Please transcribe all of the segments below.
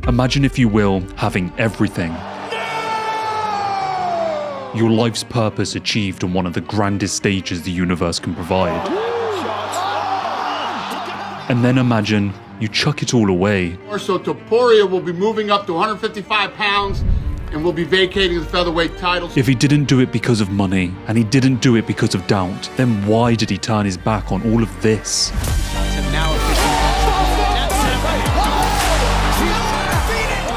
Imagine, if you will, having everything. Your life's purpose achieved on one of the grandest stages the universe can provide. And then imagine you chuck it all away. So Topuria will be moving up to 155 pounds and will be vacating the featherweight title. If he didn't do it because of money, and he didn't do it because of doubt, then why did he turn his back on all of this?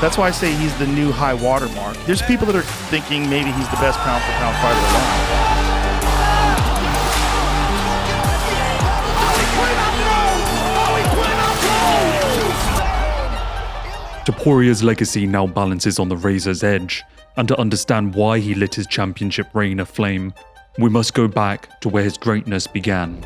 That's why I say he's the new high watermark. There's people that are thinking maybe he's the best pound-for-pound fighter alive. Topuria's legacy now balances on the razor's edge, and to understand why he lit his championship reign aflame, we must go back to where his greatness began.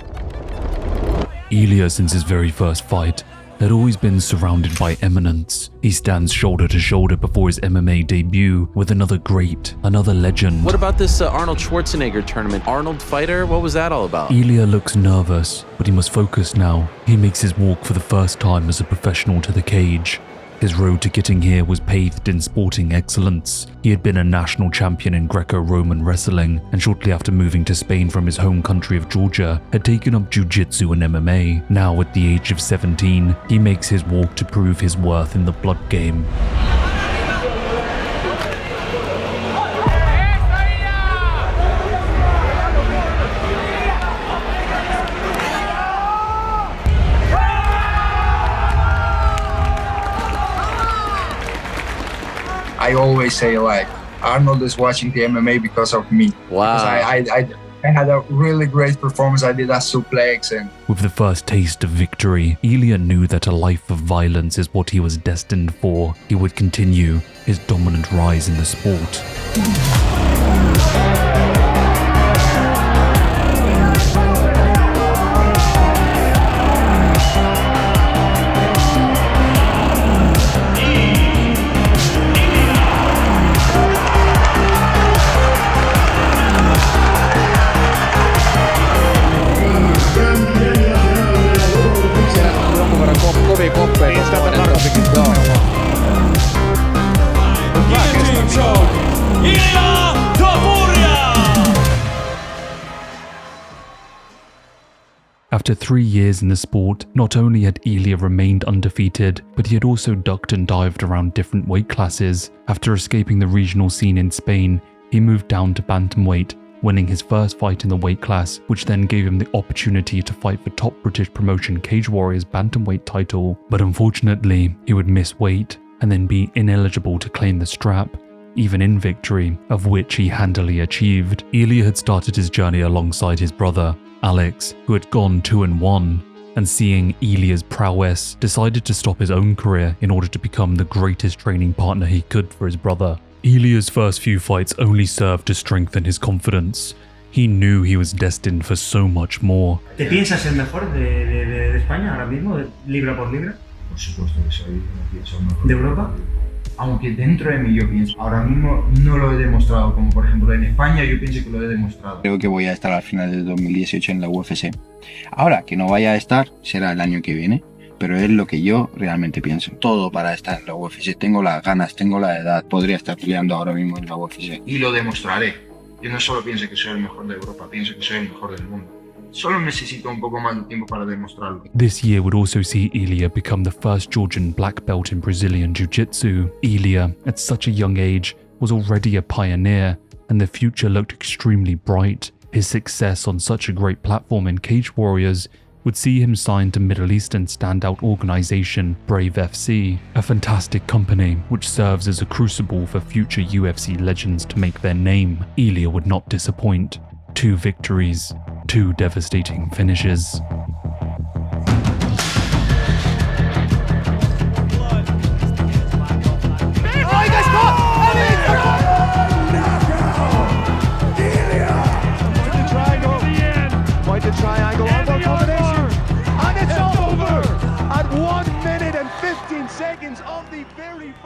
Ilia, since his very first fight, had always been surrounded by eminence. He stands shoulder to shoulder before his MMA debut with another great, another legend. What about this Arnold Schwarzenegger tournament? Arnold fighter? What was that all about? Ilia looks nervous, but he must focus now. He makes his walk for the first time as a professional to the cage. His road to getting here was paved in sporting excellence. He had been a national champion in Greco-Roman wrestling, and shortly after moving to Spain from his home country of Georgia, had taken up jiu-jitsu and MMA. Now at the age of 17, he makes his walk to prove his worth in the blood game. I always say, like, Arnold is watching the MMA because of me. Wow. Because I had a really great performance. I did a suplex. And with the first taste of victory, Illia knew that a life of violence is what he was destined for. He would continue his dominant rise in the sport. After 3 years in the sport, not only had Illia remained undefeated, but he had also ducked and dived around different weight classes. After escaping the regional scene in Spain, he moved down to bantamweight, winning his first fight in the weight class, which then gave him the opportunity to fight for top British promotion Cage Warriors bantamweight title. But unfortunately, he would miss weight and then be ineligible to claim the strap, even in victory, of which he handily achieved. Illia had started his journey alongside his brother, Alex, who had gone 2-1, and seeing Illia's prowess, decided to stop his own career in order to become the greatest training partner he could for his brother. Illia's first few fights only served to strengthen his confidence. He knew he was destined for so much more. ¿Te piensas el mejor de España ahora mismo, libra por libra? Por supuesto que soy el mejor. ¿De Europa? Aunque dentro de mí yo pienso, ahora mismo no lo he demostrado, como por ejemplo en España yo pienso que lo he demostrado. Creo que voy a estar al final de 2018 en la UFC. Ahora, que no vaya a estar, será el año que viene, pero es lo que yo realmente pienso. Todo para estar en la UFC. Tengo las ganas, tengo la edad, podría estar peleando ahora mismo en la UFC. Y lo demostraré. Yo no solo pienso que soy el mejor de Europa, pienso que soy el mejor del mundo. Solo necesito un poco más de tiempo para demostrarlo. This year would also see Illia become the first Georgian black belt in Brazilian Jiu-Jitsu. Illia, at such a young age, was already a pioneer, and the future looked extremely bright. His success on such a great platform in Cage Warriors would see him signed to Middle Eastern standout organization Brave FC, a fantastic company which serves as a crucible for future UFC legends to make their name. Illia would not disappoint. 2 victories, 2 devastating finishes.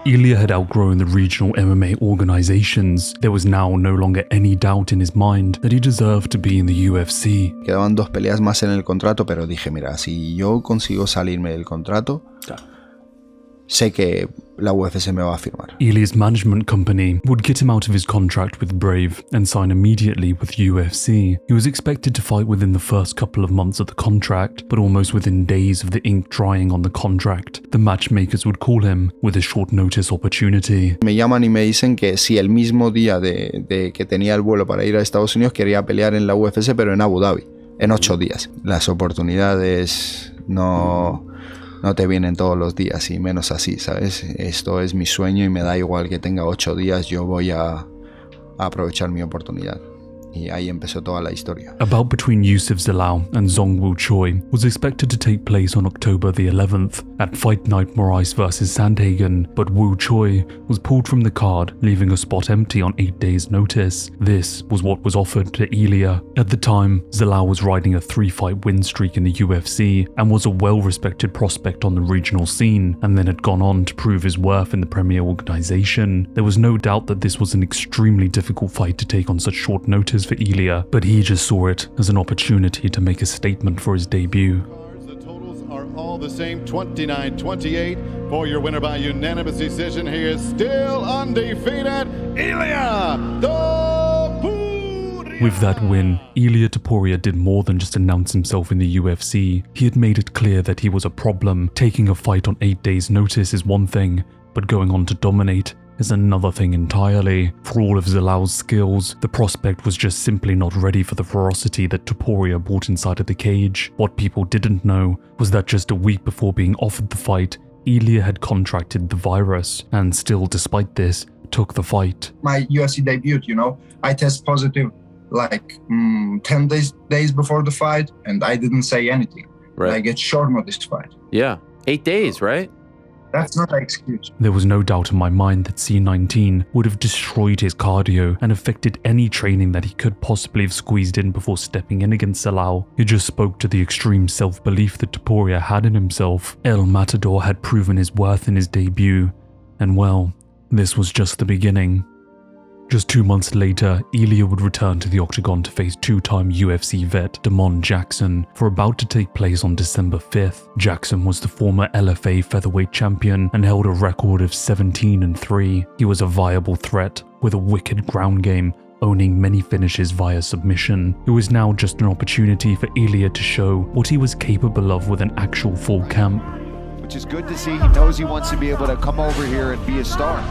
Illia had outgrown the regional MMA organizations. There was now no longer any doubt in his mind that he deserved to be in the UFC. Quedaban 2 peleas más en el contrato, pero dije, mira, si yo consigo salirme del contrato, sé que la UFC me va a firmar. Ilia's management company would get him out of his contract with Brave and sign immediately with UFC. He was expected to fight within the first couple of months of the contract, but almost within days of the ink drying on the contract, the matchmakers would call him with a short notice opportunity. Me llaman y me dicen que si el mismo día de que tenía el vuelo para ir a Estados Unidos quería pelear en la UFC, pero en Abu Dhabi, en 8 días. Las oportunidades no te vienen todos los días y menos así, ¿sabes? Esto es mi sueño y me da igual que tenga 8 días, yo voy a aprovechar mi oportunidad. Y ahí empezó toda la historia. A bout between Yusuf Zalal and Zhong Woo Choi was expected to take place on October the 11th at Fight Night Moraes vs Sandhagen, but Woo Choi was pulled from the card, leaving a spot empty on 8 days' notice. This was what was offered to Ilia. At the time, Zalal was riding a 3-fight win streak in the UFC and was a well-respected prospect on the regional scene, and then had gone on to prove his worth in the premier organization. There was no doubt that this was an extremely difficult fight to take on such short notice for Ilia, but he just saw it as an opportunity to make a statement for his debut. The totals are all the same, 29-28 for your winner by unanimous decision. He is still undefeated, Illia Topuria. With that win, Ilia Topuria did more than just announce himself in the UFC. He had made it clear that he was a problem. Taking a fight on 8 days' notice is one thing, but going on to dominate is another thing entirely. For all of Zalal's skills, the prospect was just simply not ready for the ferocity that Topuria brought inside of the cage. What people didn't know was that just a week before being offered the fight, Ilia had contracted the virus, and still, despite this, took the fight. My UFC debut, I test positive like 10 days before the fight, and I didn't say anything. Right. I get short notice fight. Yeah, 8 days, right? That's not an excuse. There was no doubt in my mind that C19 would have destroyed his cardio and affected any training that he could possibly have squeezed in before stepping in against Zalal. It just spoke to the extreme self-belief that Topuria had in himself. El Matador had proven his worth in his debut, and well, this was just the beginning. Just 2 months later, Ilia would return to the octagon to face 2-time UFC vet Damon Jackson for a bout to take place on December 5th. Jackson was the former LFA featherweight champion and held a record of 17-3. He was a viable threat with a wicked ground game, owning many finishes via submission. It was now just an opportunity for Ilia to show what he was capable of with an actual full camp. Which is good to see. He knows he wants to be able to come over here and be a star.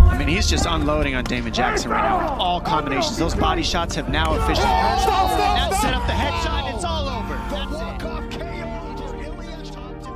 I mean, he's just unloading on Damon Jackson right now with all combinations. Those body shots have now officially now set up the headshot. It's all over.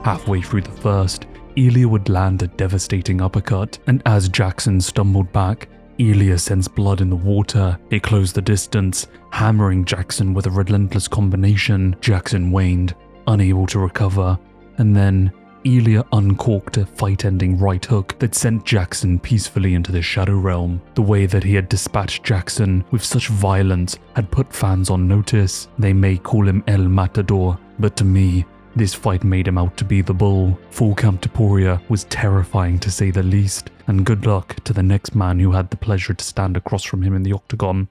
Halfway through the first, Ilia would land a devastating uppercut, and as Jackson stumbled back, Ilia sensed blood in the water. It closed the distance, hammering Jackson with a relentless combination. Jackson waned, unable to recover, and then Ilia uncorked a fight-ending right hook that sent Jackson peacefully into the Shadow Realm. The way that he had dispatched Jackson with such violence had put fans on notice. They may call him El Matador, but to me, this fight made him out to be the bull. Full Camp Topuria was terrifying to say the least, and good luck to the next man who had the pleasure to stand across from him in the octagon.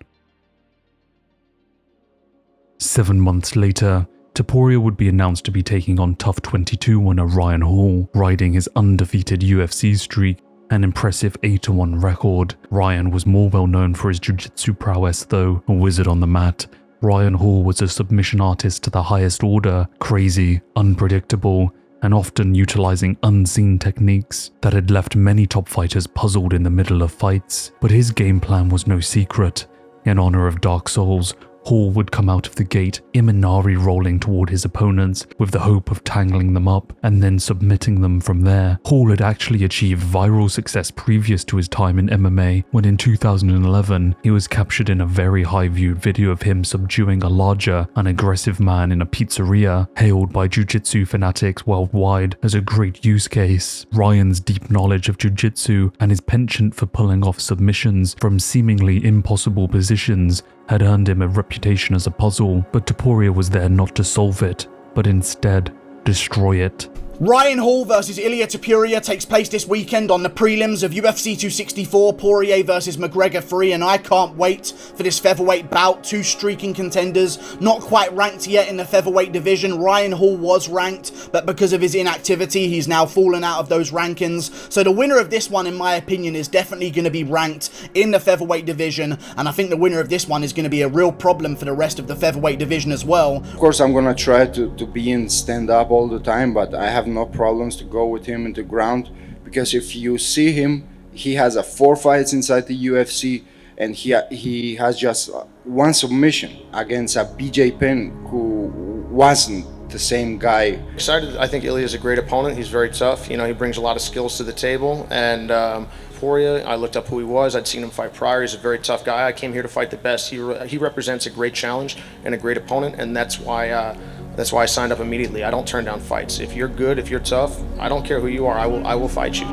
7 months later, Topuria would be announced to be taking on TUF 22 winner Ryan Hall, riding his undefeated UFC streak, an impressive 8-1 record. Ryan was more well known for his jiu-jitsu prowess though, a wizard on the mat. Ryan Hall was a submission artist to the highest order, crazy, unpredictable, and often utilizing unseen techniques that had left many top fighters puzzled in the middle of fights. But his game plan was no secret. In honor of Dark Souls, Hall would come out of the gate, Imanari rolling toward his opponents with the hope of tangling them up and then submitting them from there. Hall had actually achieved viral success previous to his time in MMA when in 2011 he was captured in a very high-viewed video of him subduing a larger and aggressive man in a pizzeria, hailed by jiu-jitsu fanatics worldwide as a great use case. Ryan's deep knowledge of jiu-jitsu and his penchant for pulling off submissions from seemingly impossible positions had earned him a reputation as a puzzle, but Topuria was there not to solve it, but instead destroy it. Ryan Hall versus Illia Topuria takes place this weekend on the prelims of UFC 264, Poirier versus McGregor 3, and I can't wait for this featherweight bout. Two streaking contenders, not quite ranked yet in the featherweight division. Ryan Hall was ranked, but because of his inactivity, he's now fallen out of those rankings. So the winner of this one, in my opinion, is definitely going to be ranked in the featherweight division, and I think the winner of this one is going to be a real problem for the rest of the featherweight division as well. Of course, I'm gonna try to be in stand up all the time, but I have no problems to go with him into ground, because if you see him, he has 4 fights inside the UFC, and he has just one submission against a BJ Penn who wasn't the same guy. Excited. I think Ilya is a great opponent. He's very tough. You know, he brings a lot of skills to the table. And Topuria, I looked up who he was. I'd seen him fight prior. He's a very tough guy. I came here to fight the best. He represents a great challenge and a great opponent, and that's why I signed up immediately. I don't turn down fights. If you're good, if you're tough, I don't care who you are. I will fight you.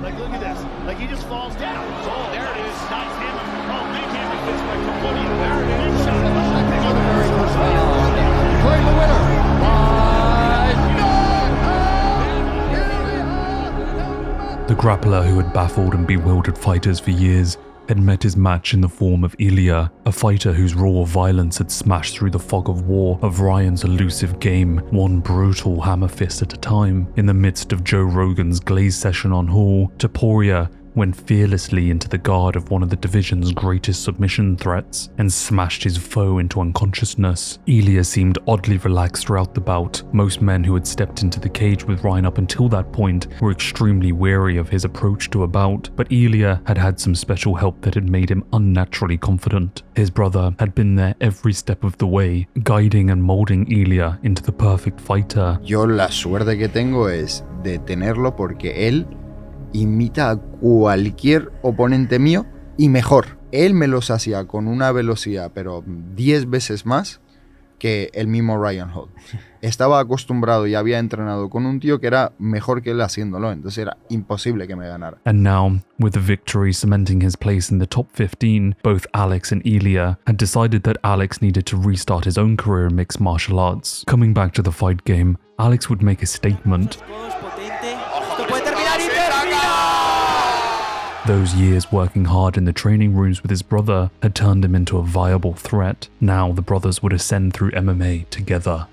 Like, look at this. Like, he just falls down. Oh, there it is. Nice hammer. Oh, big hammer fist by Topuria. There it is. Shot. Declaring the winner. The grappler who had baffled and bewildered fighters for years had met his match in the form of Ilia, a fighter whose raw violence had smashed through the fog of war of Ryan's elusive game, one brutal hammer fist at a time. In the midst of Joe Rogan's glaze session on Hall, Topuria went fearlessly into the guard of one of the division's greatest submission threats and smashed his foe into unconsciousness. Ilia seemed oddly relaxed throughout the bout. Most men who had stepped into the cage with Ryan up until that point were extremely wary of his approach to a bout, but Ilia had had some special help that had made him unnaturally confident. His brother had been there every step of the way, guiding and molding Ilia into the perfect fighter. Yo la suerte que tengo es de tenerlo porque él imita a cualquier oponente mío y mejor. Él me los hacía con una velocidad, pero 10 veces más que el mismo Ryan Hall. Estaba acostumbrado y había entrenado con un tío que era mejor que él haciéndolo, entonces era imposible que me ganara. And now, with the victory cementing his place in the top 15, both Alex and Ilia had decided that Alex needed to restart his own career in mixed martial arts. Coming back to the fight game, Alex would make a statement. Those years working hard in the training rooms with his brother had turned him into a viable threat. Now the brothers would ascend through MMA together.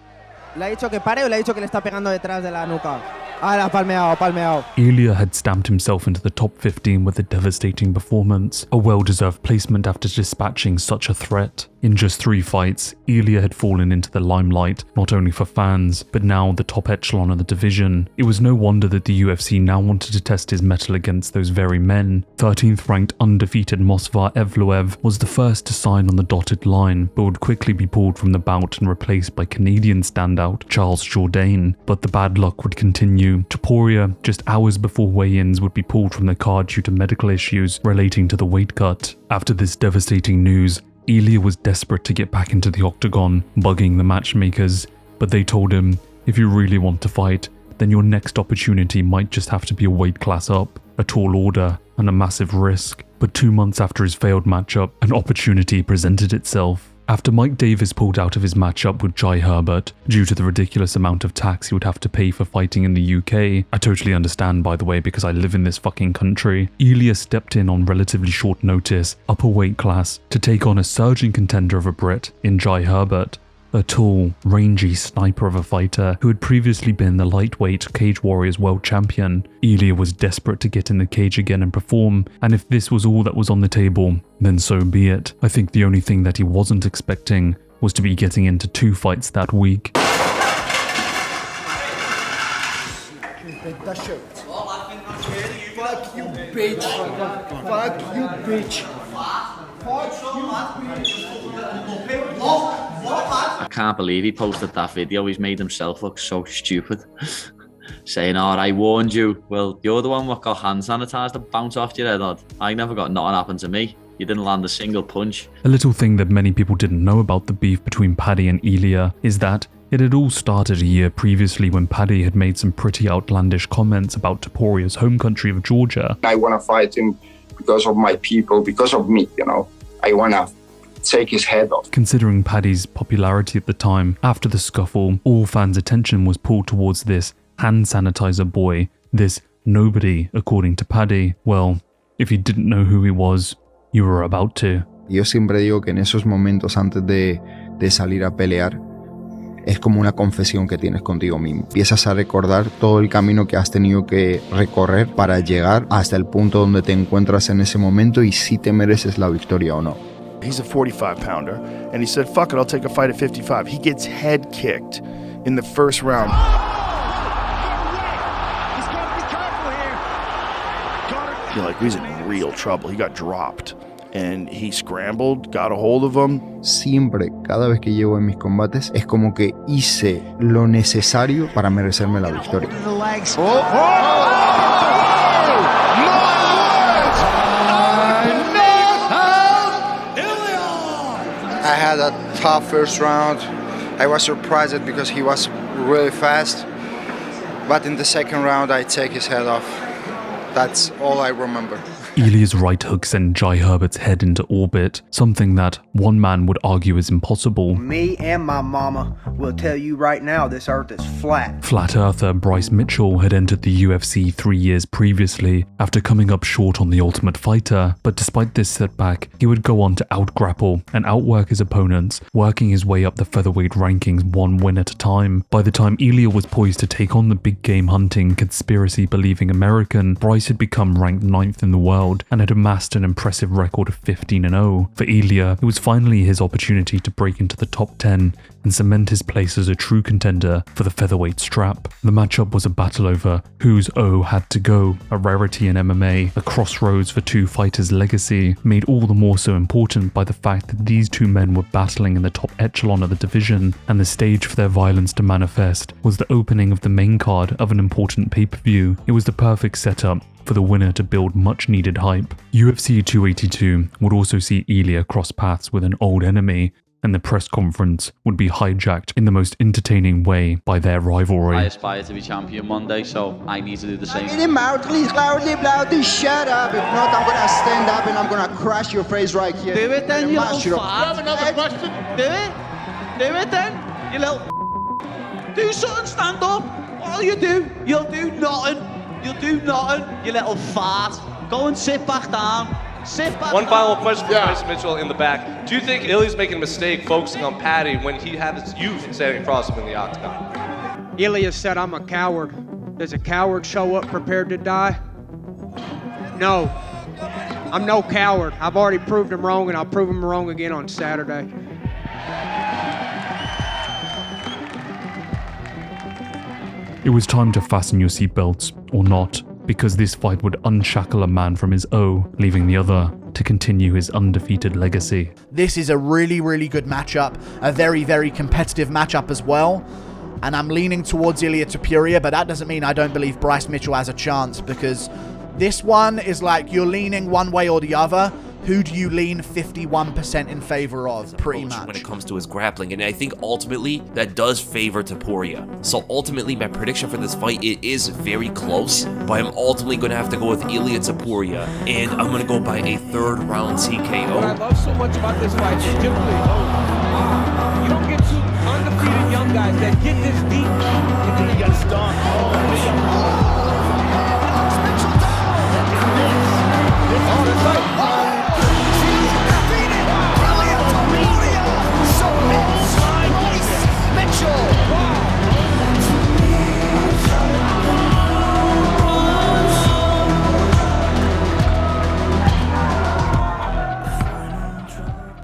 ¿Le ha dicho que pare o le ha dicho que le está pegando detrás de la nuca? Ah, la palmeado. Ilia had stamped himself into the top 15 with a devastating performance, a well-deserved placement after dispatching such a threat. In just 3 fights, Ilia had fallen into the limelight, not only for fans, but now the top echelon of the division. It was no wonder that the UFC now wanted to test his mettle against those very men. 13th ranked undefeated Mosvar Evloev was the first to sign on the dotted line, but would quickly be pulled from the bout and replaced by Canadian standout Charles Jourdain. But the bad luck would continue. Topuria, just hours before weigh-ins, would be pulled from the card due to medical issues relating to the weight cut. After this devastating news, Ilia was desperate to get back into the octagon, bugging the matchmakers, but they told him, if you really want to fight, then your next opportunity might just have to be a weight class up, a tall order, and a massive risk. But 2 months after his failed matchup, an opportunity presented itself. After Mike Davis pulled out of his matchup with Jai Herbert due to the ridiculous amount of tax he would have to pay for fighting in the UK, I totally understand, by the way, because I live in this fucking country, Ilia stepped in on relatively short notice, upper weight class, to take on a surging contender of a Brit in Jai Herbert. A tall, rangy sniper of a fighter who had previously been the lightweight Cage Warriors world champion. Ilia was desperate to get in the cage again and perform, and if this was all that was on the table, then so be it. I think the only thing that he wasn't expecting was to be getting into 2 fights that week. Fuck you, bitch. Fuck you, bitch. I can't believe he posted that video. He's made himself look so stupid. Saying, oh, I warned you. Well, you're the one that got hand sanitizer to bounce off your head, Odd. I never got nothing happened to me. You didn't land a single punch. A little thing that many people didn't know about the beef between Paddy and Ilia is that it had all started a year previously when Paddy had made some pretty outlandish comments about Topuria's home country of Georgia. I want to fight him because of my people, because of me, you know. I want to take his head off. Considering Paddy's popularity at the time, after the scuffle, all fans' attention was pulled towards this hand sanitizer boy, this nobody, according to Paddy. Well, if you didn't know who he was, you were about to. Yo siempre digo que en esos momentos antes de salir a pelear, es como una confesión que tienes contigo mismo. Empiezas a recordar todo el camino que has tenido que recorrer para llegar hasta el punto donde te encuentras en ese momento y si te mereces la victoria o no. He's a 45-pounder, and he said, fuck it, I'll take a fight at 55. He gets head kicked in the first round. You're like, he's in real trouble. He got dropped. And he scrambled, got a hold of him. Siempre, cada vez que llego en mis combates, es como que hice lo necesario para merecerme la victoria. I had a tough first round. I was surprised because he was really fast. But in the second round, I take his head off. That's all I remember. Ilia's right hook sent Jai Herbert's head into orbit, something that one man would argue is impossible. Me and my mama will tell you right now this earth is flat. Flat earther Bryce Mitchell had entered the UFC 3 years previously after coming up short on The Ultimate Fighter, but despite this setback, he would go on to outgrapple and outwork his opponents, working his way up the featherweight rankings one win at a time. By the time Illia was poised to take on the big game hunting, conspiracy-believing American, Bryce had become ranked 9th in the world and had amassed an impressive record of 15-0. For Ilia, it was finally his opportunity to break into the top 10 and cement his place as a true contender for the featherweight strap. The matchup was a battle over whose O had to go, a rarity in MMA, a crossroads for two fighters' legacy, made all the more so important by the fact that these two men were battling in the top echelon of the division, and the stage for their violence to manifest was the opening of the main card of an important pay-per-view. It was the perfect setup for the winner to build much needed hype. UFC 282 would also see Ilia cross paths with an old enemy, and the press conference would be hijacked in the most entertaining way by their rivalry. I aspire to be champion Monday, so I need to do the same. Get him out, please, loudly, shut up. If not, I'm gonna stand up and I'm gonna crush your face right here. Do it then, you little fart. Have another question? Do it then, you little do something, stand up. All you do, you'll do nothing. You'll do nothing, you little fart. Go and sit back down. One final question for Bryce Mitchell in the back. Do you think Illia's making a mistake focusing on Paddy when he had his youth standing across him in the octagon? Illia said I'm a coward. Does a coward show up prepared to die? No. I'm no coward. I've already proved him wrong, and I'll prove him wrong again on Saturday. It was time to fasten your seatbelts, or not, because this fight would unshackle a man from his O, leaving the other to continue his undefeated legacy. This is a really, really good matchup, a very, very competitive matchup as well, and I'm leaning towards Illia Topuria, but that doesn't mean I don't believe Bryce Mitchell has a chance, because this one is like you're leaning one way or the other. Who do you lean 51% in favor of, pretty much? When it comes to his grappling, and I think ultimately that does favor Topuria. So ultimately my prediction for this fight, it is very close, but I'm ultimately going to have to go with Illia Topuria, and I'm going to go by a 3rd round TKO. What I love so much about this fight is typically, you don't get two undefeated young guys that get this deep. And then you got stung.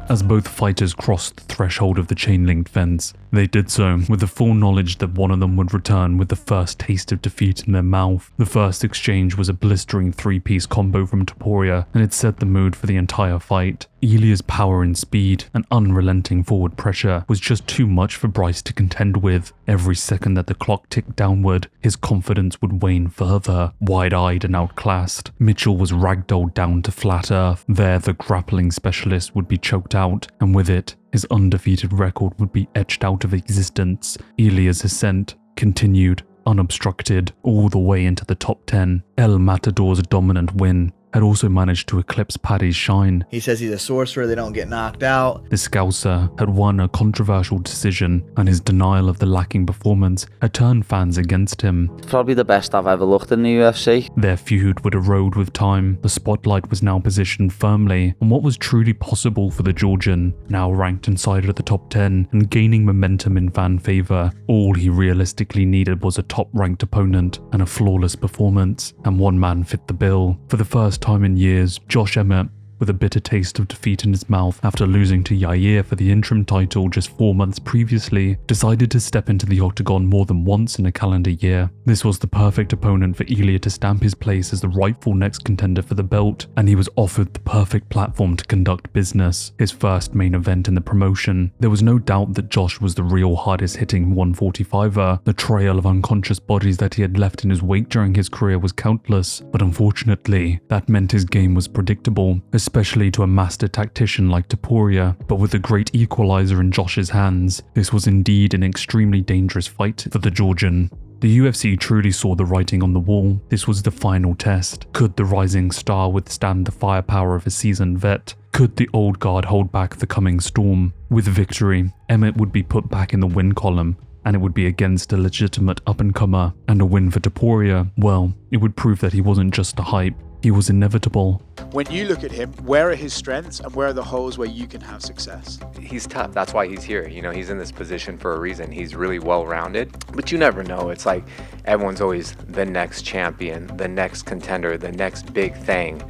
As both fighters crossed the threshold of the chain-linked fence, they did so with the full knowledge that one of them would return with the first taste of defeat in their mouth. The first exchange was a blistering 3-piece combo from Topuria, and it set the mood for the entire fight. Ilia's power and speed and unrelenting forward pressure was just too much for Bryce to contend with. Every second that the clock ticked downward, his confidence would wane further. Wide-eyed and outclassed, Mitchell was ragdolled down to flat earth. There, the grappling specialist would be choked out, and with it, his undefeated record would be etched out of existence. Ilia's ascent continued, unobstructed, all the way into the top 10. El Matador's dominant win had also managed to eclipse Paddy's shine. He says he's a sorcerer, they don't get knocked out. The Scouser had won a controversial decision, and his denial of the lacking performance had turned fans against him. Probably the best I've ever looked in the UFC. Their feud would erode with time. The spotlight was now positioned firmly on what was truly possible for the Georgian, now ranked inside of the top 10 and gaining momentum in fan favour. All he realistically needed was a top-ranked opponent and a flawless performance, and one man fit the bill. For the first time in years, Josh Emmett, with a bitter taste of defeat in his mouth after losing to Yair for the interim title just 4 months previously, decided to step into the octagon more than once in a calendar year. This was the perfect opponent for Ilia to stamp his place as the rightful next contender for the belt, and he was offered the perfect platform to conduct business, his first main event in the promotion. There was no doubt that Josh was the real hardest hitting 145er. The trail of unconscious bodies that he had left in his wake during his career was countless, but unfortunately, that meant his game was predictable, especially to a master tactician like Topuria. But with the great equalizer in Josh's hands, this was indeed an extremely dangerous fight for the Georgian. The UFC truly saw the writing on the wall. This was the final test. Could the rising star withstand the firepower of a seasoned vet? Could the old guard hold back the coming storm? With victory, Emmett would be put back in the win column, and it would be against a legitimate up-and-comer. And a win for Topuria, well, it would prove that he wasn't just a hype. He was inevitable. When you look at him, where are his strengths and where are the holes where you can have success? He's tough. That's why he's here. You know, he's in this position for a reason. He's really well-rounded, but you never know. It's like everyone's always the next champion, the next contender, the next big thing.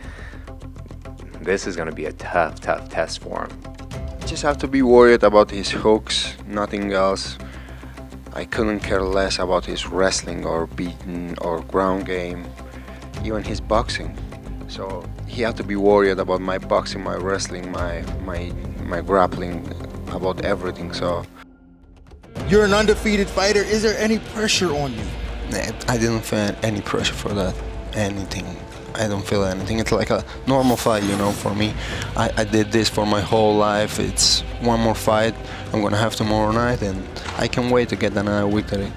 This is going to be a tough test for him. Just have to be worried about his hooks, nothing else. I couldn't care less about his wrestling or beating or ground game, even his boxing. So he had to be worried about my boxing, my wrestling, my grappling, about everything. So you're an undefeated fighter. Is there any pressure on you? I didn't feel any pressure for that. Anything. I don't feel anything. It's like a normal fight, you know, for me. I did this for my whole life. It's one more fight I'm gonna have tomorrow night, and I can't wait to get another victory.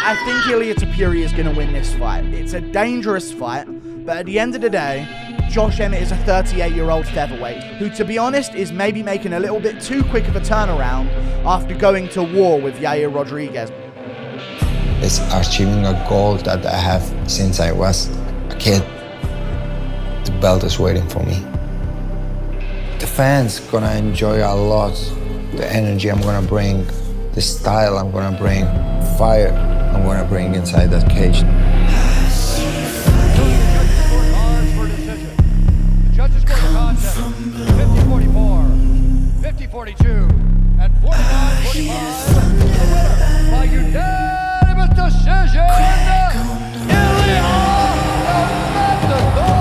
I think Illia Topuria is going to win this fight. It's a dangerous fight, but at the end of the day, Josh Emmett is a 38-year-old featherweight who, to be honest, is maybe making a little bit too quick of a turnaround after going to war with Yair Rodriguez. It's achieving a goal that I have since I was a kid. The belt is waiting for me. The fans gonna enjoy a lot the energy I'm gonna bring, the style I'm gonna bring, fire I'm gonna bring inside that cage. Judges score the contest 50-44, 50-42, and 49-45. The winner by unanimous decision, Illia Matador.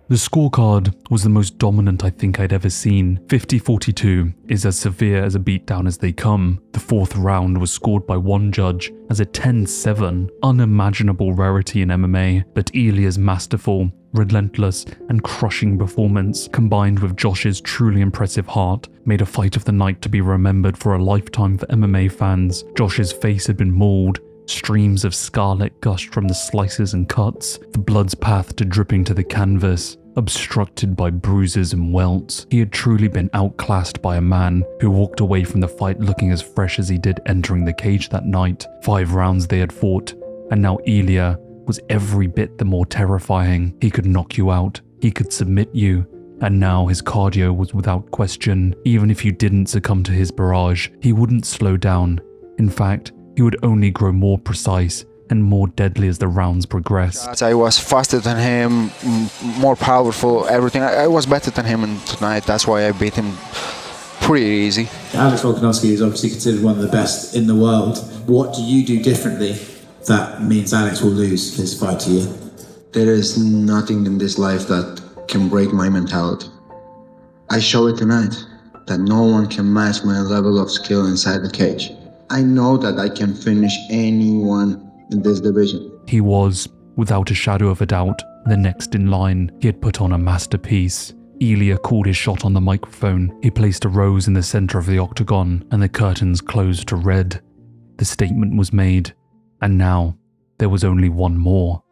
The scorecard was the most dominant I think I'd ever seen. 50-42 is as severe as a beatdown as they come. The fourth round was scored by one judge as a 10-7, unimaginable rarity in MMA, but Ilia's masterful, relentless, and crushing performance, combined with Josh's truly impressive heart, made a fight of the night to be remembered for a lifetime for MMA fans. Josh's face had been mauled, streams of scarlet gushed from the slices and cuts, the blood's path to dripping to the canvas, obstructed by bruises and welts. He had truly been outclassed by a man who walked away from the fight looking as fresh as he did entering the cage that night. 5 rounds they had fought, and now Ilia was every bit the more terrifying. He could knock you out, he could submit you, and now his cardio was without question. Even if you didn't succumb to his barrage, he wouldn't slow down. In fact, he would only grow more precise and more deadly as the rounds progressed. I was faster than him, more powerful, everything. I was better than him tonight. That's why I beat him pretty easy. Alex Volkanovski is obviously considered one of the best in the world. What do you do differently that means Alex will lose his fight to you? There is nothing in this life that can break my mentality. I show it tonight, that no one can match my level of skill inside the cage. I know that I can finish anyone in this division. He was, without a shadow of a doubt, the next in line. He had put on a masterpiece. Ilia called his shot on the microphone. He placed a rose in the center of the octagon, and the curtains closed to red. The statement was made, and now there was only one more.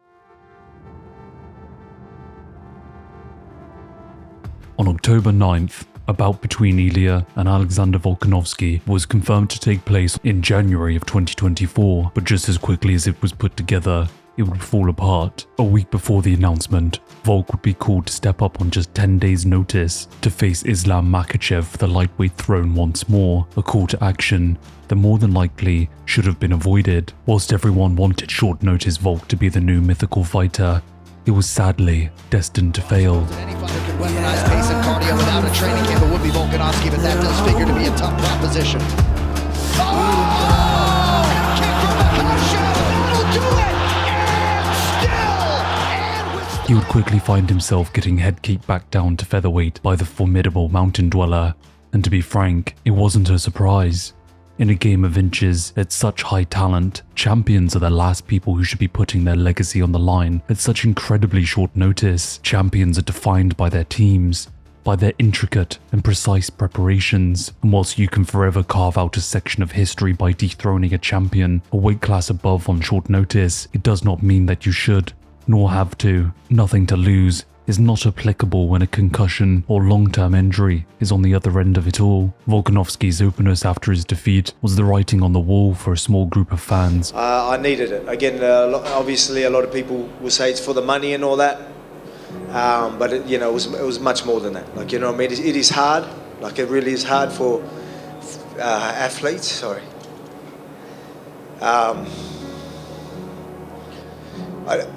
On October 9th, a bout between Illia and Alexander Volkanovski was confirmed to take place in January of 2024, but just as quickly as it was put together, it would fall apart. A week before the announcement, Volk would be called to step up on just 10 days' notice to face Islam Makhachev for the lightweight throne once more, a call to action that more than likely should have been avoided. Whilst everyone wanted short notice Volk to be the new mythical fighter, it was sadly destined to fail. Weaponized pace and cardio without a training camp, it would be Volkanovski, but that does figure to be a tough proposition. He would quickly find himself getting head kicked back down to featherweight by the formidable mountain dweller, and to be frank, it wasn't a surprise. In a game of inches, at such high talent, champions are the last people who should be putting their legacy on the line at such incredibly short notice. Champions are defined by their teams, by their intricate and precise preparations, and whilst you can forever carve out a section of history by dethroning a champion a weight class above on short notice, it does not mean that you should, nor have to. Nothing to lose is not applicable when a concussion or long-term injury is on the other end of it all. Volkanovski's openness after his defeat was the writing on the wall for a small group of fans. I needed it. Again, obviously a lot of people will say it's for the money and all that, but it was much more than that. Like, you know what I mean? It is hard. Like, it really is hard for athletes. Sorry.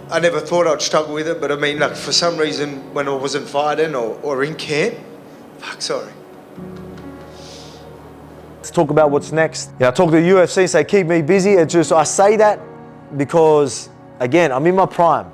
I never thought I'd struggle with it, but I mean, like, for some reason, when I wasn't fighting or in camp, sorry. Let's talk about what's next. I talk to the UFC and say, keep me busy. It's just, I say that because, again, I'm in my prime.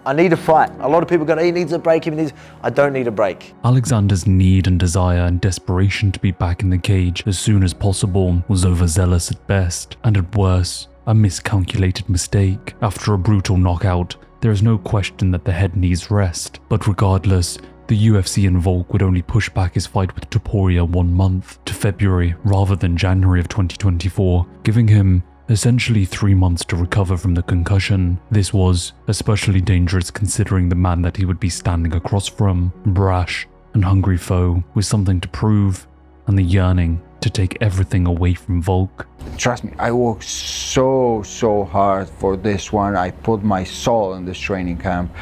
I need a fight. A lot of people go, he needs a break, I don't need a break. Alexander's need and desire and desperation to be back in the cage as soon as possible was overzealous at best, and at worst, a miscalculated mistake. After a brutal knockout, there is no question that the head needs rest, but regardless, the UFC and Volk would only push back his fight with Topuria 1 month to February rather than January of 2024, giving him essentially 3 months to recover from the concussion. This was especially dangerous considering the man that he would be standing across from, brash and hungry foe with something to prove, and the yearning to take everything away from Volk. Trust me, I worked so hard for this one. I put my soul in this training camp.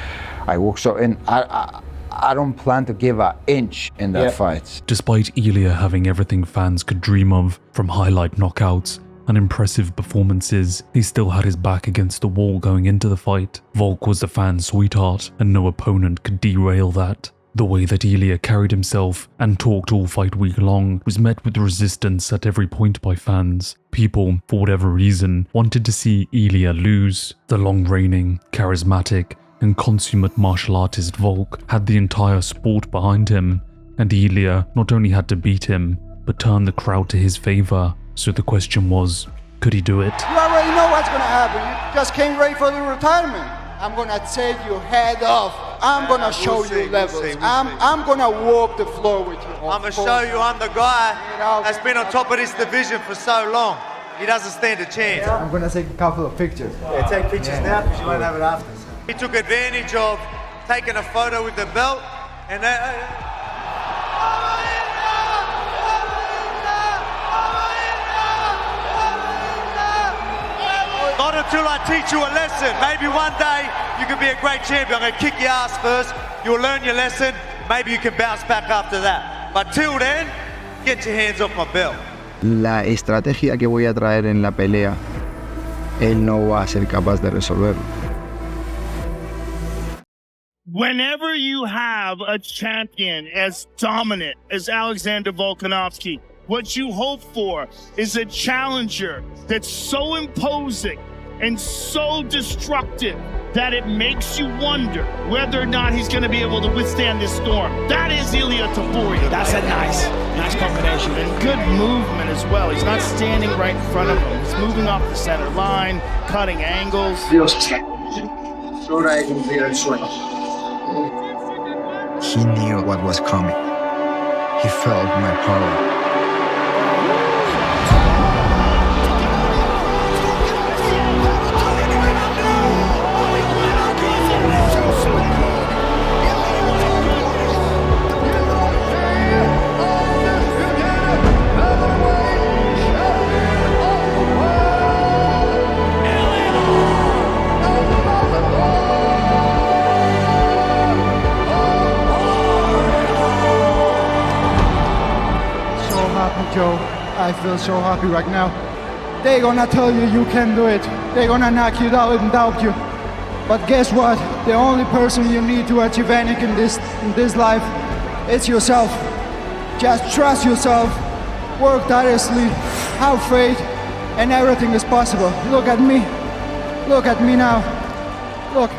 I worked and I don't plan to give an inch in that fight. Despite Ilia having everything fans could dream of, from highlight knockouts and impressive performances, he still had his back against the wall going into the fight. Volk was the fan's sweetheart, and no opponent could derail that. The way that Ilia carried himself and talked all fight week long was met with resistance at every point by fans. People, for whatever reason, wanted to see Ilia lose. The long-reigning, charismatic, and consummate martial artist Volk had the entire sport behind him, and Ilia not only had to beat him, but turn the crowd to his favor. So the question was, could he do it? You already know what's gonna happen. You just came ready for the retirement. I'm gonna take your head off. I'm gonna show you levels. I'm gonna walk the floor with you. I'm gonna show you I'm the guy that's been on top of this division for so long. He doesn't stand a chance. I'm gonna take a couple of pictures. Yeah, take pictures now because you won't have it after. He took advantage of taking a photo with the belt and not until I teach you a lesson. Maybe one day you can be a great champion. I'm going to kick your ass first. You'll learn your lesson. Maybe you can bounce back after that. But till then, get your hands off my belt. La estrategia que voy a traer en la pelea, él no va a ser capaz de resolverlo. Whenever you have a champion as dominant as Alexander Volkanovski, what you hope for is a challenger that's so imposing and so destructive that it makes you wonder whether or not he's going to be able to withstand this storm. That is Illia Topuria. That's a nice combination. And good movement as well. He's not standing right in front of him. He's moving off the center line, cutting angles. He knew what was coming. He felt my power. Joe, I feel so happy right now. They're gonna tell you you can do it. They're gonna knock you down and doubt you. But guess what? The only person you need to achieve anything in this life, it's yourself. Just trust yourself, work tirelessly, have faith, and everything is possible. Look at me. Look at me now. Look.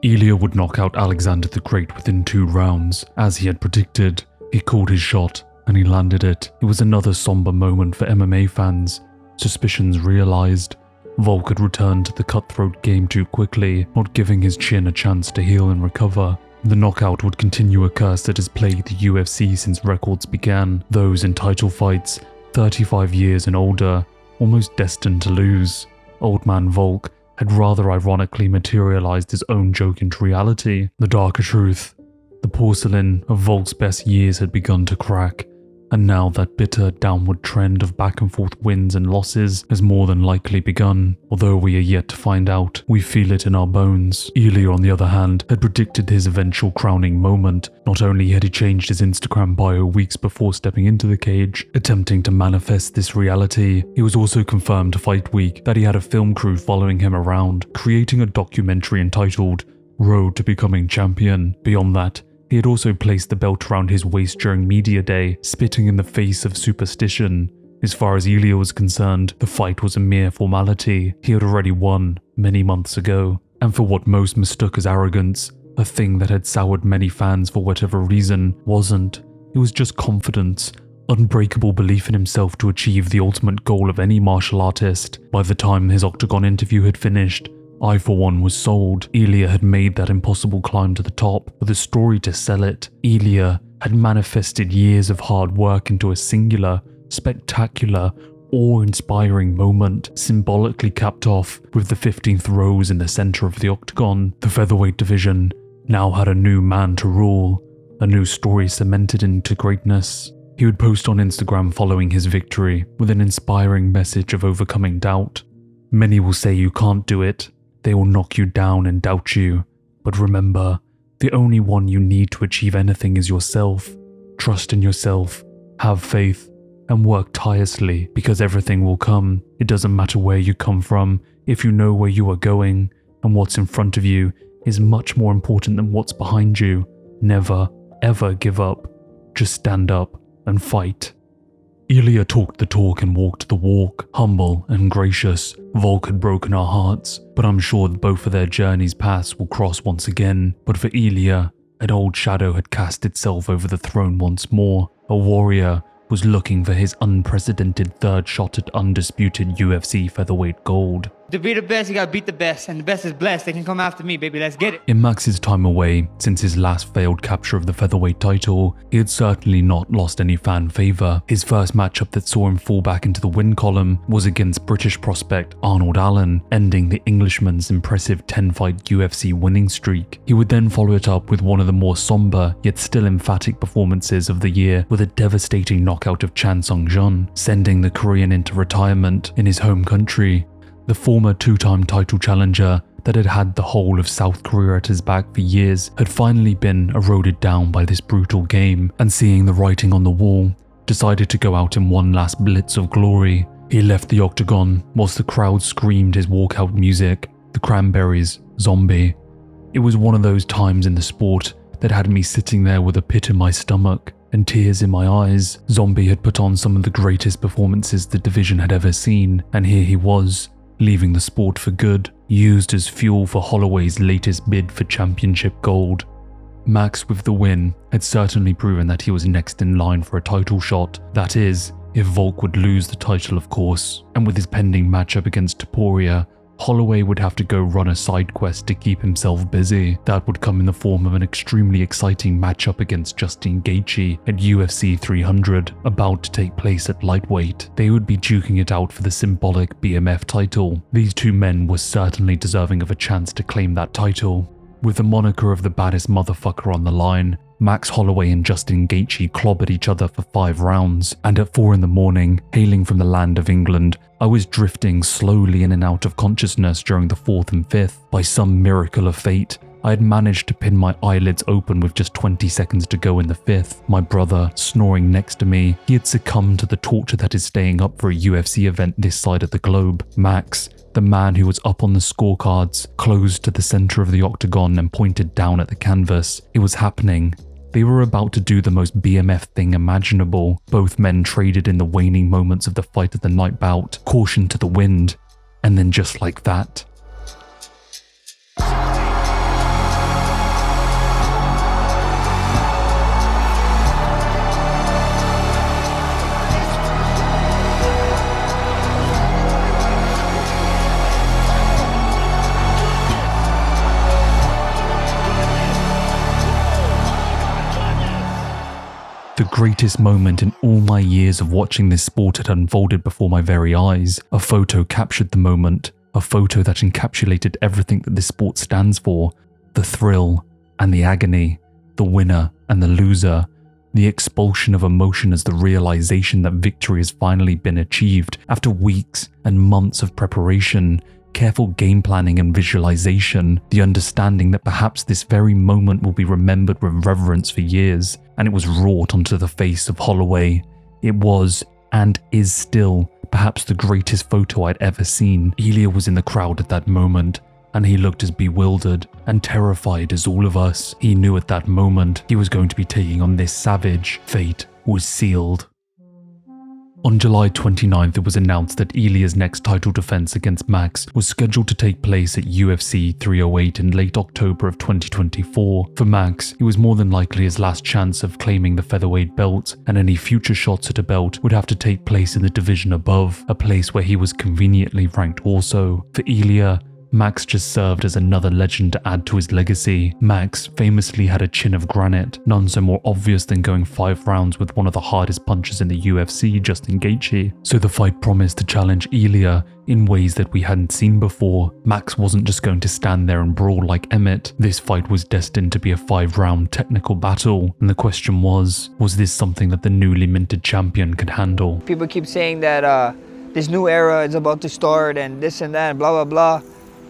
Ilia would knock out Alexander the Great within 2 rounds, as he had predicted. He called his shot, and he landed it. It was another somber moment for MMA fans. Suspicions realized. Volk had returned to the cutthroat game too quickly, not giving his chin a chance to heal and recover. The knockout would continue a curse that has plagued the UFC since records began, those in title fights, 35 years and older, almost destined to lose. Old man Volk had rather ironically materialized his own joke into reality. The darker truth. The porcelain of Volk's best years had begun to crack, and now that bitter downward trend of back and forth wins and losses has more than likely begun. Although we are yet to find out, we feel it in our bones. Ilia, on the other hand, had predicted his eventual crowning moment. Not only had he changed his Instagram bio weeks before stepping into the cage, attempting to manifest this reality, he was also confirmed to Fight Week that he had a film crew following him around, creating a documentary entitled Road to Becoming Champion. Beyond that, he had also placed the belt around his waist during media day, spitting in the face of superstition. As far as Ilia was concerned, the fight was a mere formality. He had already won many months ago, and for what most mistook as arrogance, a thing that had soured many fans for whatever reason, wasn't. It was just confidence, unbreakable belief in himself to achieve the ultimate goal of any martial artist. By the time his Octagon interview had finished, I, for one, was sold. Ilia had made that impossible climb to the top with a story to sell it. Ilia had manifested years of hard work into a singular, spectacular, awe-inspiring moment, symbolically capped off with the 15th rose in the center of the Octagon. The featherweight division now had a new man to rule, a new story cemented into greatness. He would post on Instagram following his victory with an inspiring message of overcoming doubt. Many will say you can't do it. They will knock you down and doubt you. But remember, the only one you need to achieve anything is yourself. Trust in yourself, have faith, and work tirelessly, because everything will come. It doesn't matter where you come from, if you know where you are going, and what's in front of you is much more important than what's behind you. Never, ever give up. Just stand up and fight. Ilia talked the talk and walked the walk, humble and gracious. Volk had broken our hearts, but I'm sure that both of their journeys' paths will cross once again. But for Ilia, an old shadow had cast itself over the throne once more. A warrior was looking for his unprecedented third shot at undisputed UFC featherweight gold. To be the best, you gotta beat the best, and the best is blessed. They can come after me, baby. Let's get it. In Max's time away, since his last failed capture of the featherweight title, he had certainly not lost any fan favour. His first matchup that saw him fall back into the win column was against British prospect Arnold Allen, ending the Englishman's impressive 10-fight UFC winning streak. He would then follow it up with one of the more somber, yet still emphatic performances of the year with a devastating knockout of Chan Sung-jun, sending the Korean into retirement in his home country. The former 2-time title challenger that had had the whole of South Korea at his back for years had finally been eroded down by this brutal game, and seeing the writing on the wall, decided to go out in one last blitz of glory. He left the octagon whilst the crowd screamed his walkout music, the Cranberries' Zombie. It was one of those times in the sport that had me sitting there with a pit in my stomach. and tears in my eyes. Zombie had put on some of the greatest performances the division had ever seen, and here he was, leaving the sport for good, used as fuel for Holloway's latest bid for championship gold. Max, with the win, had certainly proven that he was next in line for a title shot. That is, if Volk would lose the title, of course, and with his pending matchup against Topuria, Holloway would have to go run a side quest to keep himself busy. That would come in the form of an extremely exciting matchup against Justin Gaethje at UFC 300, about to take place at lightweight. They would be duking it out for the symbolic BMF title. These two men were certainly deserving of a chance to claim that title. With the moniker of the baddest motherfucker on the line, Max Holloway and Justin Gaethje clobbered each other for 5 rounds, and at 4 in the morning, hailing from the land of England, I was drifting slowly in and out of consciousness during the 4th and 5th. By some miracle of fate, I had managed to pin my eyelids open with just 20 seconds to go in the 5th. My brother, snoring next to me, he had succumbed to the torture that is staying up for a UFC event this side of the globe. Max, the man who was up on the scorecards, closed to the center of the octagon and pointed down at the canvas. It was happening. They were about to do the most BMF thing imaginable. Both men traded in the waning moments of the fight of the night bout, caution to the wind, and then just like that, the greatest moment in all my years of watching this sport had unfolded before my very eyes. A photo captured the moment, a photo that encapsulated everything that this sport stands for: the thrill and the agony, the winner and the loser, the expulsion of emotion as the realization that victory has finally been achieved after weeks and months of preparation, careful game planning and visualization, the understanding that perhaps this very moment will be remembered with reverence for years, and it was wrought onto the face of Holloway. It was, and is still, perhaps the greatest photo I'd ever seen. Ilia was in the crowd at that moment, and he looked as bewildered and terrified as all of us. He knew at that moment he was going to be taking on this savage. Fate was sealed. On July 29th, it was announced that Ilia's next title defense against Max was scheduled to take place at UFC 308 in late October of 2024. For Max, it was more than likely his last chance of claiming the featherweight belt, and any future shots at a belt would have to take place in the division above, a place where he was conveniently ranked also. For Ilia, Max just served as another legend to add to his legacy. Max famously had a chin of granite, none so more obvious than going 5 rounds with one of the hardest punchers in the UFC, Justin Gaethje. So the fight promised to challenge Ilia in ways that we hadn't seen before. Max wasn't just going to stand there and brawl like Emmett. This fight was destined to be a 5-round technical battle, and the question was this something that the newly minted champion could handle? People keep saying that this new era is about to start and this and that and blah blah blah.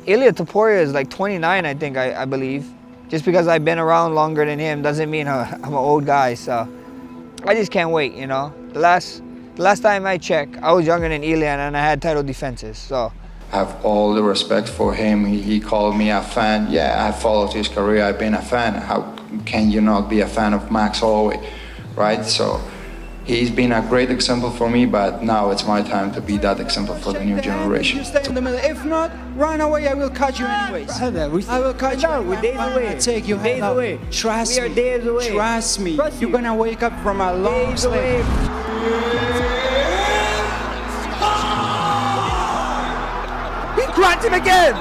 Illia Topuria is like 29, I think, I believe. Just because I've been around longer than him doesn't mean I'm an old guy, so I just can't wait, you know. The last time I checked, I was younger than Illia and I had title defenses, so. I have all the respect for him. He called me a fan. Yeah, I followed his career. I've been a fan. How can you not be a fan of Max Holloway, right? So he's been a great example for me, but now it's my time to be that example for the new generation. You stay in the middle. If not, run away. I will catch you anyways. I will catch you. We're days away. I'll take you days away. Trust we are me. days away. Trust me. You're gonna wake up from a long sleep. He grabbed him again.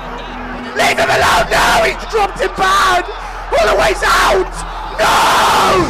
Leave him alone now. He's dropped him bad. Holloway's out. No.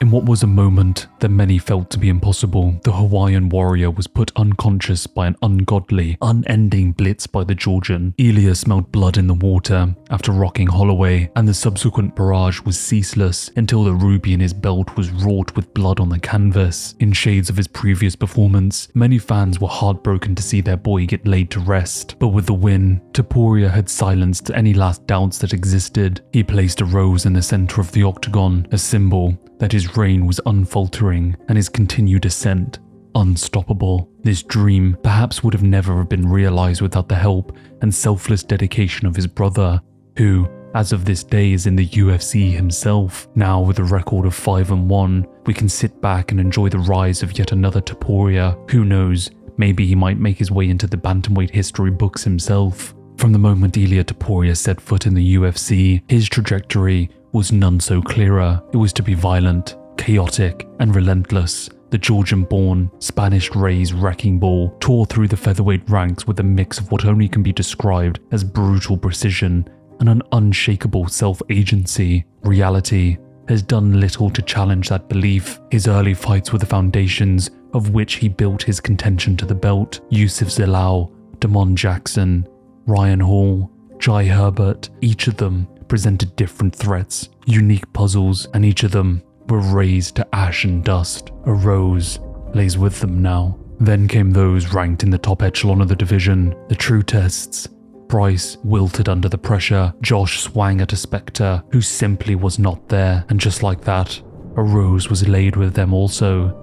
In what was a moment that many felt to be impossible, the Hawaiian warrior was put unconscious by an ungodly, unending blitz by the Georgian. Ilia smelled blood in the water after rocking Holloway, and the subsequent barrage was ceaseless until the ruby in his belt was wrought with blood on the canvas. In shades of his previous performance, many fans were heartbroken to see their boy get laid to rest, but with the win, Topuria had silenced any last doubts that existed. He placed a rose in the center of the octagon, a symbol that his reign was unfaltering and his continued ascent unstoppable. This dream perhaps would have never been realized without the help and selfless dedication of his brother, who, as of this day, is in the UFC himself. Now, with a record of 5-1, we can sit back and enjoy the rise of yet another Topuria. Who knows, maybe he might make his way into the bantamweight history books himself. From the moment Ilia Topuria set foot in the UFC, his trajectory was none so clearer. It was to be violent, chaotic, and relentless. The Georgian-born, Spanish-raised wrecking ball tore through the featherweight ranks with a mix of what only can be described as brutal precision and an unshakable self-agency. Reality has done little to challenge that belief. His early fights were the foundations of which he built his contention to the belt. Yusuf Zalal, Damon Jackson, Ryan Hall, Jai Herbert, each of them presented different threats, unique puzzles, and each of them were razed to ash and dust. A rose lays with them now. Then came those ranked in the top echelon of the division, the true tests. Bryce wilted under the pressure, Josh swang at a spectre who simply was not there, and just like that, a rose was laid with them also.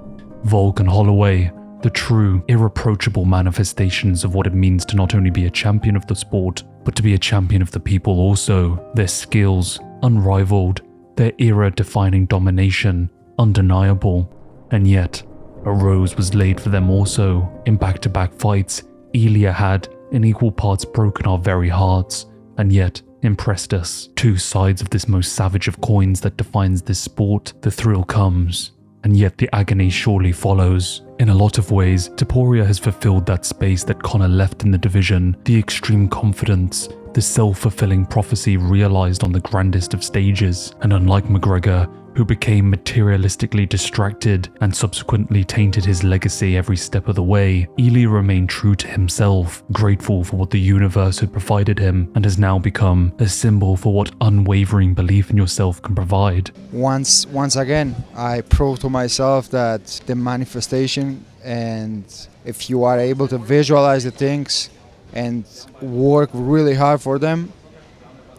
Volk and Holloway, the true, irreproachable manifestations of what it means to not only be a champion of the sport, but to be a champion of the people also. Their skills, unrivaled, their era-defining domination, undeniable. And yet, a rose was laid for them also. In back-to-back fights, Illia had, in equal parts, broken our very hearts, and yet impressed us. Two sides of this most savage of coins that defines this sport. The thrill comes, and yet the agony surely follows. In a lot of ways, Topuria has fulfilled that space that Conor left in the division, the extreme confidence, the self-fulfilling prophecy realized on the grandest of stages. And unlike McGregor, who became materialistically distracted and subsequently tainted his legacy every step of the way, Ilia remained true to himself, grateful for what the universe had provided him, and has now become a symbol for what unwavering belief in yourself can provide. Once again, I proved to myself that the manifestation, and if you are able to visualize the things and work really hard for them,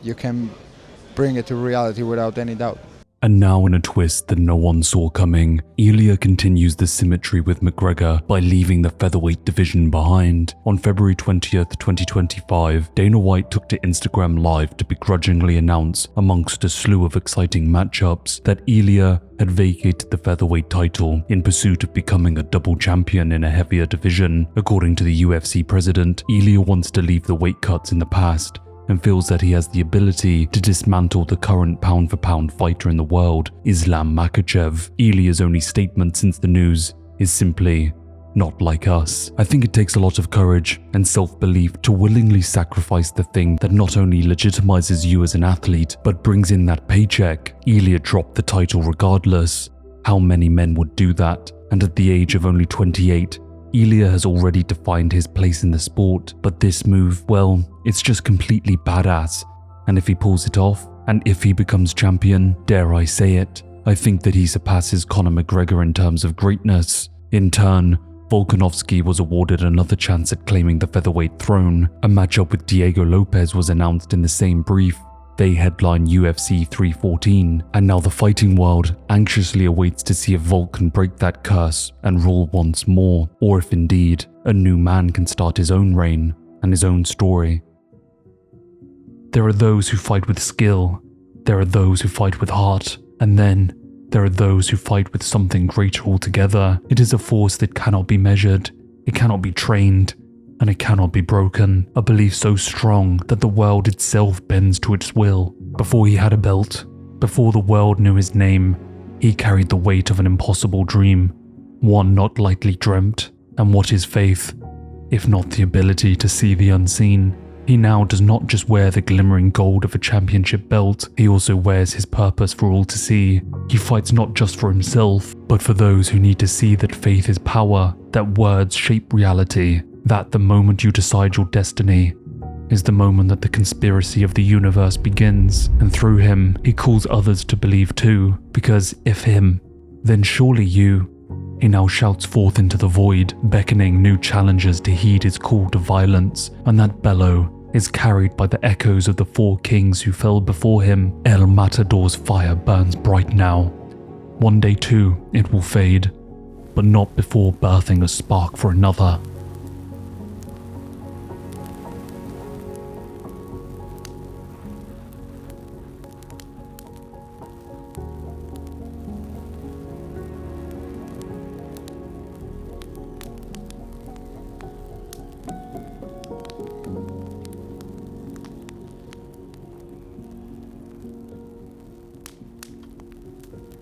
you can bring it to reality without any doubt. And now, in a twist that no one saw coming, Ilia continues the symmetry with McGregor by leaving the featherweight division behind. On February 20th, 2025, Dana White took to Instagram Live to begrudgingly announce, amongst a slew of exciting matchups, that Ilia had vacated the featherweight title in pursuit of becoming a double champion in a heavier division. According to the UFC president, Ilia wants to leave the weight cuts in the past and feels that he has the ability to dismantle the current pound-for-pound fighter in the world, Islam Makhachev. Ilia's only statement since the news is simply, "Not like us." I think it takes a lot of courage and self-belief to willingly sacrifice the thing that not only legitimizes you as an athlete, but brings in that paycheck. Ilia dropped the title regardless. How many men would do that? And at the age of only 28, Ilia has already defined his place in the sport, but this move, well, it's just completely badass. And if he pulls it off, and if he becomes champion, dare I say it, I think that he surpasses Conor McGregor in terms of greatness. In turn, Volkanovski was awarded another chance at claiming the featherweight throne. A matchup with Diego Lopez was announced in the same brief. They headline UFC 314, and now the fighting world anxiously awaits to see if Volk can break that curse and rule once more, or if indeed a new man can start his own reign and his own story. There are those who fight with skill, there are those who fight with heart, and then there are those who fight with something greater altogether. It is a force that cannot be measured, it cannot be trained, and it cannot be broken. A belief so strong that the world itself bends to its will. Before he had a belt, before the world knew his name, he carried the weight of an impossible dream, one not lightly dreamt. And what is faith, if not the ability to see the unseen? He now does not just wear the glimmering gold of a championship belt, he also wears his purpose for all to see. He fights not just for himself, but for those who need to see that faith is power, that words shape reality, that the moment you decide your destiny is the moment that the conspiracy of the universe begins, and through him, he calls others to believe too, because if him, then surely you. He now shouts forth into the void, beckoning new challengers to heed his call to violence, and that bellow is carried by the echoes of the 4 kings who fell before him. El Matador's fire burns bright now. One day too, it will fade, but not before birthing a spark for another.